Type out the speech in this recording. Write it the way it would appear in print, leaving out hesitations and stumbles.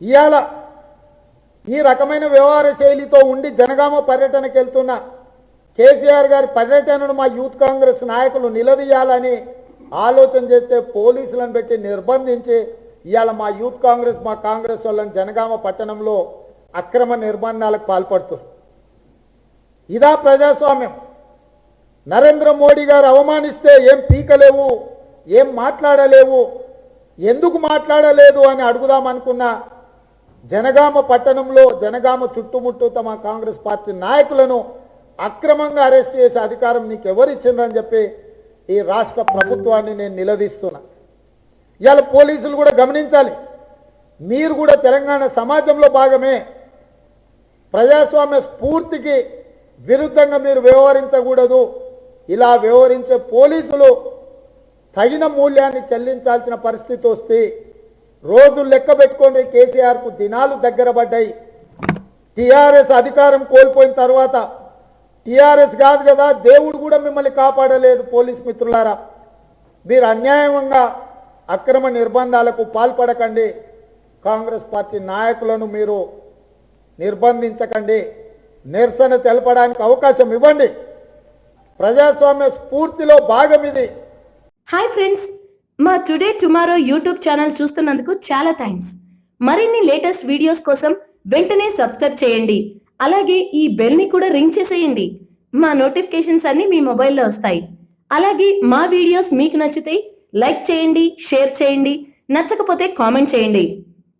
ఇవాళ ఈ రకమైన వ్యవహార శైలితో ఉండి జనగామ పర్యటనకు వెళ్తున్న కేసీఆర్ గారి పర్యటనను మా యూత్ కాంగ్రెస్ నాయకులు నిలదీయాలని ఆలోచన చేస్తే పోలీసులను పెట్టి నిర్బంధించి ఇవాళ మా యూత్ కాంగ్రెస్ మా కాంగ్రెస్ వాళ్ళని జనగామ పట్టణంలో అక్రమ నిర్బంధాలకు పాల్పడుతున్నారు. ఇదా ప్రజాస్వామ్యం? నరేంద్ర మోడీ గారు అవమానిస్తే ఏం పీకలేవు, ఏం మాట్లాడలేవు, ఎందుకు మాట్లాడలేదు అని అడుగుదామనుకున్న జనగామ పట్టణంలో జనగామ చుట్టుముట్టు తమ కాంగ్రెస్ పార్టీ నాయకులను అక్రమంగా అరెస్ట్ చేసే అధికారం నీకు ఎవరిచ్చిందని చెప్పి ఈ రాష్ట్ర ప్రభుత్వాన్ని నేను నిలదీస్తున్నా. ఇవాళ పోలీసులు కూడా గమనించాలి, మీరు కూడా తెలంగాణ సమాజంలో భాగమే. ప్రజాస్వామ్య స్ఫూర్తికి విరుద్ధంగా మీరు వ్యవహరించకూడదు. ఇలా వ్యవహరించే పోలీసులు తగిన మూల్యాన్ని చెల్లించాల్సిన పరిస్థితి వస్తే రోజులు లెక్క పెట్టుకోండి. కేసీఆర్కు దినాలు దగ్గర పడ్డాయి. టీఆర్ఎస్ అధికారం కోల్పోయిన తర్వాత టీఆర్ఎస్ కాదు కదా, దేవుడు కూడా మిమ్మల్ని కాపాడలేదు. పోలీస్ మిత్రులారా, మీరు అన్యాయంగా అక్రమ నిర్బంధాలకు పాల్పడకండి. కాంగ్రెస్ పార్టీ నాయకులను మీరు నిర్బంధించకండి. నిరసన తెలపడానికి అవకాశం ఇవ్వండి. ప్రజాస్వామ్య స్ఫూర్తిలో భాగం ఇది. హాయ్ ఫ్రెండ్స్, మా టుడే టుమారో యూట్యూబ్ ఛానల్ చూస్తున్నందుకు చాలా థ్యాంక్స్. మరిన్ని లేటెస్ట్ వీడియోస్ కోసం వెంటనే సబ్స్క్రైబ్ చేయండి. అలాగే ఈ బెల్ ని కూడా రింగ్ చేసేయండి. మా నోటిఫికేషన్స్ అన్ని మీ మొబైల్లో వస్తాయి. అలాగే మా వీడియోస్ మీకు నచ్చితే లైక్ చేయండి, షేర్ చేయండి, నచ్చకపోతే కామెంట్ చేయండి.